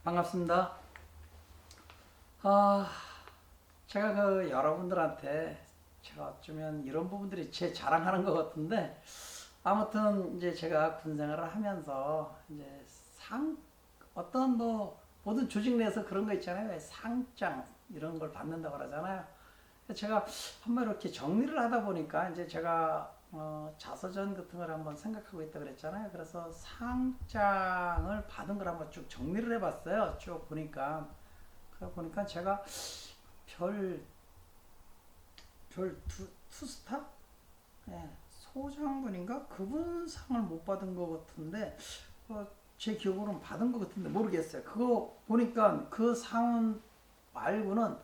반갑습니다. 제가 여러분들한테 제가 어쩌면 이런 부분들이 제 자랑하는 것 같은데, 아무튼 이제 제가 군 생활을 하면서 이제 어떤 모든 조직 내에서 그런 거 있잖아요. 왜 상장 이런 걸 받는다고 그러잖아요. 제가 한번 이렇게 정리를 하다 보니까 이제 제가 자서전 같은 걸 한번 생각하고 있다 그랬잖아요. 그래서 상장을 받은 걸 한번 쭉 정리를 해봤어요. 쭉 보니까 제가 별 투스타? 예, 소장군인가? 그분 상을 못 받은 것 같은데, 제 기억으로는 받은 것 같은데 모르겠어요. 그거 보니까 그 상은 말고는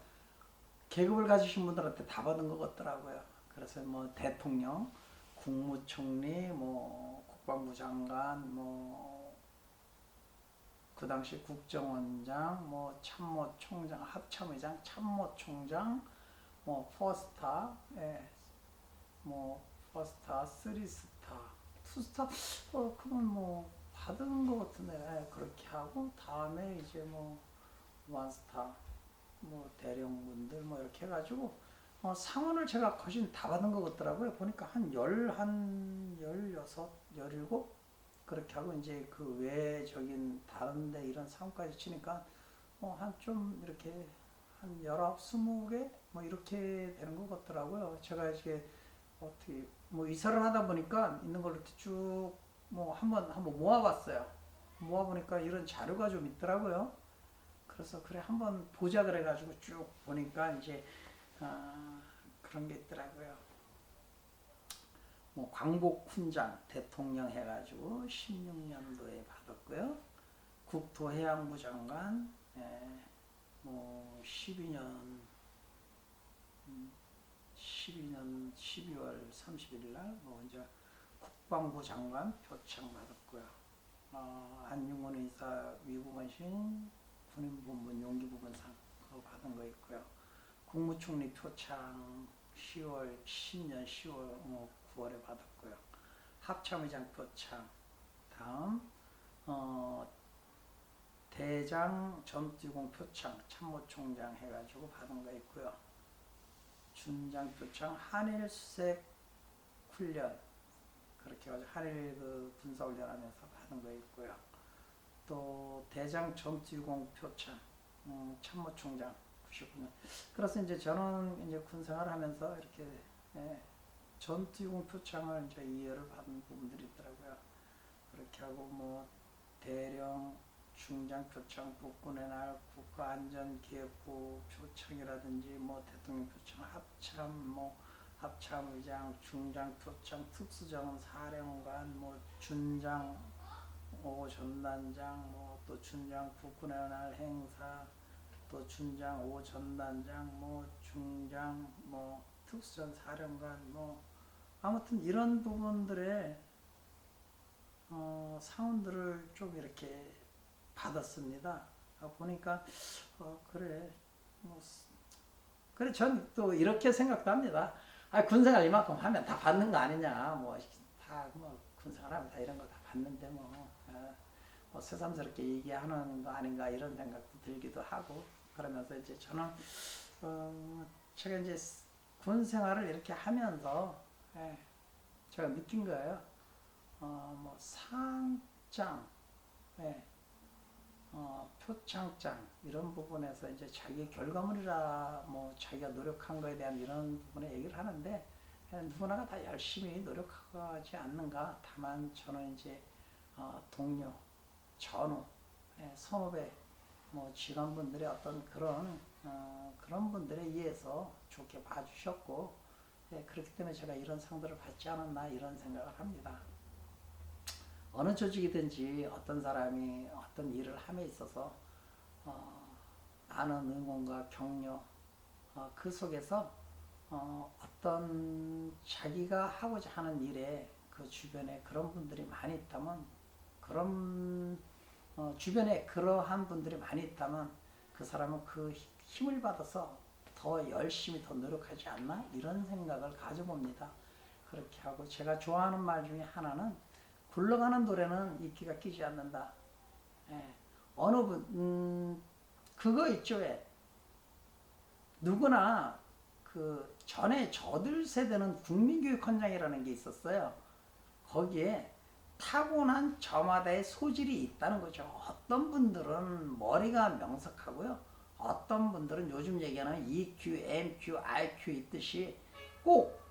계급을 가지신 분들한테 다 받은 것 같더라고요. 그래서 뭐 대통령, 국무총리, 뭐 국방부 장관, 뭐 그 당시 국정원장, 뭐 참모총장, 합참의장, 참모총장, 뭐 포스타, 예, 뭐 포스타, 쓰리스타, 투스타, 그건 뭐 받은 것 같은데, 예, 그렇게 하고 다음에 이제 뭐 원스타, 뭐 대령분들 뭐 이렇게 해가지고 상원을 제가 거진 다 받은 것 같더라고요. 보니까 한 16, 17 그렇게 하고 이제 그 외적인 다른데 이런 상까지 치니까 한 좀 이렇게 한 19, 20개 뭐 이렇게 되는 것 같더라고요. 제가 이게 어떻게 뭐 이사를 하다 보니까 있는 걸 이렇게 쭉 뭐 한번 모아봤어요. 모아보니까 이런 자료가 좀 있더라고요. 그래서 그래 한번 보자 그래가지고 쭉 보니까 이제 그런 게 있더라고요. 뭐 광복훈장 대통령 해가지고 16년도에 받았고요. 국토해양부 장관, 뭐 12년 12월 30일 날뭐 이제 국방부 장관 표창 받았고요. 안중근 의사 위구건신 군인부문 용기부문상 그거 받은 거 있고요. 국무총리 표창 10년 10월 9월에 받았고요. 합참의장 표창 다음 대장 전투공 표창 참모총장 해가지고 받은 거 있고요. 준장 표창 한일 수색 훈련 그렇게 해가지고 한일 군사훈련하면서 받은 거 있고요. 또 대장 전투공 표창 참모총장 99년. 그래서 이제 저는 이제 군 생활하면서 이렇게 전투용 표창을 이제 이해를 받은 부분들이 있더라고요. 그렇게 하고 뭐 대령 중장 표창, 국군의 날, 국가안전기획부 표창이라든지 뭐 대통령 표창, 합참의장, 중장 표창, 특수정은 사령관, 뭐 준장, 전단장, 뭐 또 준장 국군의 날 행사, 또 준장, 전단장, 뭐 중장, 뭐 특수전 사령관, 뭐 아무튼 이런 부분들의 상흔들을 좀 이렇게 받았습니다. 보니까 그래 뭐 그래 전 또 이렇게 생각도 합니다. 군생활 이만큼 하면 다 받는 거 아니냐, 뭐 다 뭐 군생활하면 다 이런 거 다 받는데 뭐 새삼스럽게 얘기하는 거 아닌가 이런 생각도 들기도 하고 그러면서 이제 저는 제가 이제 군 생활을 이렇게 하면서 제가 느낀 거예요. 뭐 상장, 예, 표창장 이런 부분에서 이제 자기의 결과물이라 뭐 자기가 노력한 거에 대한 이런 부분에 얘기를 하는데 누구나가 다 열심히 노력하지 않는가. 다만 저는 이제 동료, 전우, 선후배, 뭐 직원분들의 어떤 그런 분들에 의해서 좋게 봐주셨고, 그렇기 때문에 제가 이런 상들을 받지 않았나 이런 생각을 합니다. 어느 조직이든지 어떤 사람이 어떤 일을 함에 있어서 많은 응원과 격려, 그 속에서 어떤 자기가 하고자 하는 일에 그 주변에 그런 분들이 많이 있다면 주변에 그러한 분들이 많이 있다면 그 사람은 그 힘을 받아서 더 열심히 더 노력하지 않나 이런 생각을 가져봅니다. 그렇게 하고 제가 좋아하는 말 중에 하나는 굴러가는 노래는 이끼가 끼지 않는다. 예, 어느 분, 그거 있죠. 왜? 누구나 그 전에 저들 세대는 국민교육헌장이라는 게 있었어요. 거기에 타고난 저마다의 소질이 있다는 거죠. 어떤 분들은 머리가 명석하고요. 어떤 분들은 요즘 얘기하는 EQ, MQ, IQ 있듯이 꼭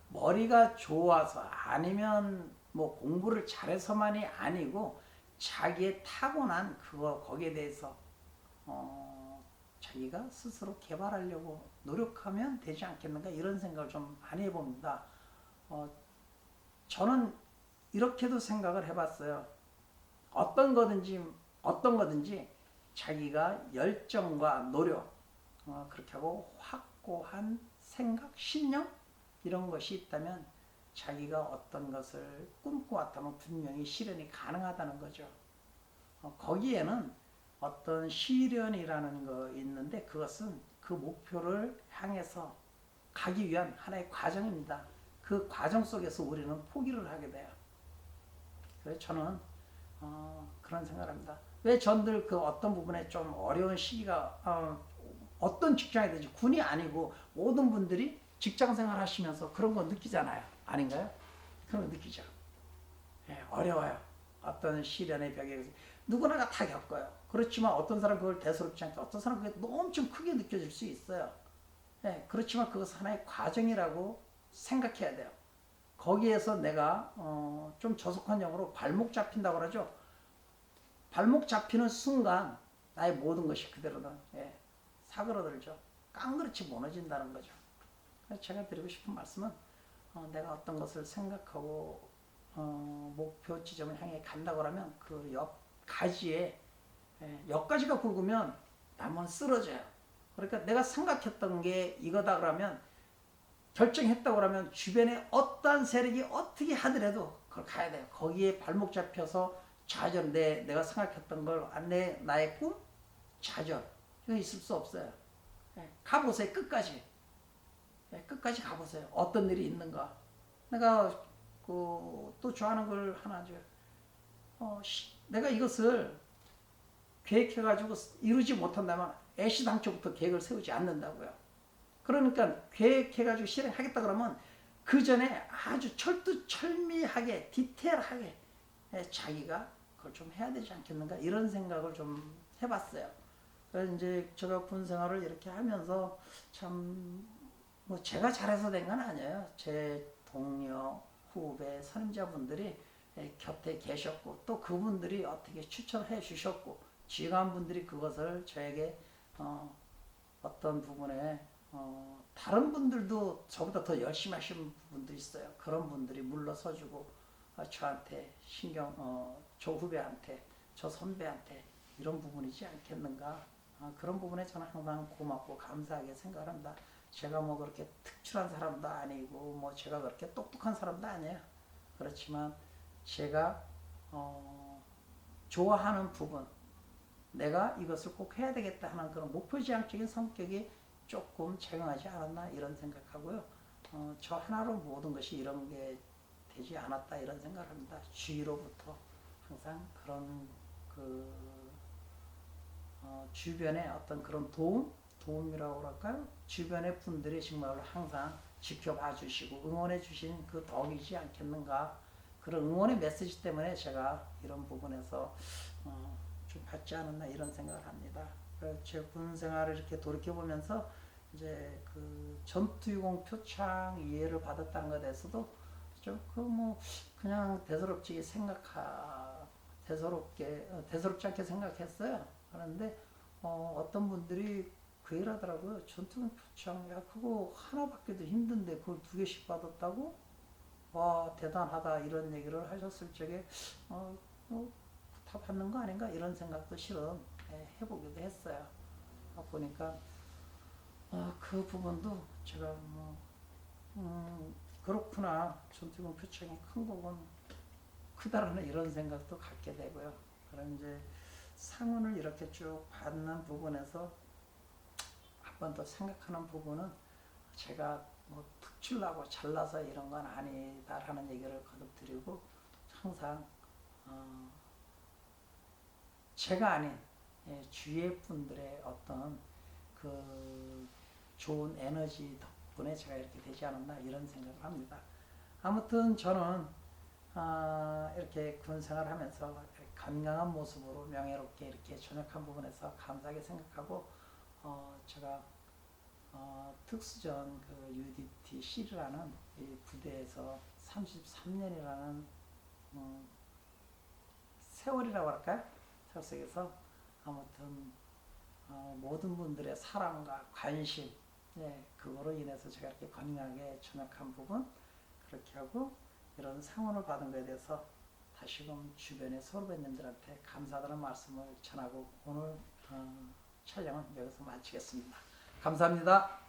머리가 좋아서 아니면 뭐 공부를 잘해서만이 아니고 자기의 타고난 그거 거기에 대해서 자기가 스스로 개발하려고 노력하면 되지 않겠는가 이런 생각을 좀 많이 해봅니다. 저는 이렇게도 생각을 해봤어요. 어떤 거든지 자기가 열정과 노력 그렇게 하고 확고한 생각, 신념 이런 것이 있다면 자기가 어떤 것을 꿈꿔왔다면 분명히 실현이 가능하다는 거죠. 거기에는 어떤 시련이라는 거 있는데 그것은 그 목표를 향해서 가기 위한 하나의 과정입니다. 그 과정 속에서 우리는 포기를 하게 돼요. 그래서 저는 그런 생각을 합니다. 왜 전들 그 어떤 부분에 좀 어려운 시기가 어떤 직장이 되지 군이 아니고 모든 분들이 직장 생활 하시면서 그런 거 느끼잖아요. 아닌가요? 그런 거 느끼죠. 예, 어려워요. 어떤 시련의 벽에 누구나가 다 겪어요. 그렇지만 어떤 사람 그걸 대수롭지 않게 어떤 사람 그게 엄청 크게 느껴질 수 있어요. 예, 그렇지만 그것은 하나의 과정이라고 생각해야 돼요. 거기에서 내가 좀 저속한 용어로 발목 잡힌다고 그러죠. 발목 잡히는 순간 나의 모든 것이 그대로는 사그러들죠. 깡그렇지 무너진다는 거죠. 그래서 제가 드리고 싶은 말씀은 내가 어떤 것을 생각하고 목표 지점을 향해 간다고 하면 그 옆 가지에 옆가지가 굵으면 나무는 쓰러져요. 그러니까 내가 생각했던 게 이거다 그러면 결정했다고 하면 주변에 어떠한 세력이 어떻게 하더라도 그걸 가야 돼요. 거기에 발목 잡혀서 좌절, 내가 생각했던 걸, 나의 꿈? 좌절. 이거 있을 수 없어요. 가보세요. 끝까지. 끝까지 가보세요. 어떤 일이 있는가. 내가 또 좋아하는 걸 하나 줘요. 내가 이것을 계획해가지고 이루지 못한다면 애시당초부터 계획을 세우지 않는다고요. 그러니까 계획해가지고 실행하겠다 그러면 그 전에 아주 철두철미하게 디테일하게 자기가 그걸 좀 해야 되지 않겠는가 이런 생각을 좀 해봤어요. 그래서 이제 제가 군 생활을 이렇게 하면서 참 뭐 제가 잘해서 된 건 아니에요. 제 동료, 후배, 선임자분들이 곁에 계셨고 또 그분들이 어떻게 추천해 주셨고 지휘관분들이 그것을 저에게 어떤 부분에 다른 분들도 저보다 더 열심히 하시는 분도 있어요. 그런 분들이 물러서주고 저한테 저 후배한테 저 선배한테 이런 부분이지 않겠는가. 그런 부분에 저는 항상 고맙고 감사하게 생각합니다. 제가 뭐 그렇게 특출한 사람도 아니고 뭐 제가 그렇게 똑똑한 사람도 아니에요. 그렇지만 제가 좋아하는 부분 내가 이것을 꼭 해야 되겠다 하는 그런 목표지향적인 성격이 조금 작용하지 않았나 이런 생각하고요. 저 하나로 모든 것이 이런 게 되지 않았다 이런 생각을 합니다. 주위로부터 항상 그런 주변의 어떤 그런 도움이라고 그럴까요? 주변의 분들이 정말 항상 지켜봐 주시고 응원해 주신 그 덕이지 않겠는가. 그런 응원의 메시지 때문에 제가 이런 부분에서 좀 받지 않았나 이런 생각을 합니다. 제 군 생활을 이렇게 돌이켜 보면서 이제 그 전투유공 표창 이해를 받았다는 것에 대해서도 좀 그냥 대수롭지 않게 생각했어요. 그런데 어떤 분들이 그 얘기를 하더라고요. 전투유공 표창 야 그거 하나 받기도 힘든데 그걸 2개씩 받았다고? 와 대단하다 이런 얘기를 하셨을 적에 다 받는 거 아닌가 이런 생각도 실은 해보기도 했어요. 보니까 그 부분도 제가 그렇구나 전투기공 표창이 큰 거군 크다라는 이런 생각도 갖게 되고요. 그럼 이제 상훈을 이렇게 쭉 받는 부분에서 한 번 더 생각하는 부분은 제가 뭐 특출나고 잘나서 이런 건 아니다라는 얘기를 거듭 드리고 항상 제가 아닌 주위의 분들의 어떤 그 좋은 에너지 덕분에 제가 이렇게 되지 않았나 이런 생각을 합니다. 아무튼 저는 이렇게 군 생활하면서 건강한 모습으로 명예롭게 이렇게 전역한 부분에서 감사하게 생각하고 제가 특수전 그 UDT C라는 이 부대에서 33년이라는 세월이라고 할까요? 세월 속에서 아무튼 모든 분들의 사랑과 관심, 그거로 인해서 제가 이렇게 건강하게 전역한 부분 그렇게 하고 이런 상원을 받은 것에 대해서 다시금 주변의 선후배님들한테 감사하다는 말씀을 전하고 오늘 촬영은 여기서 마치겠습니다. 감사합니다.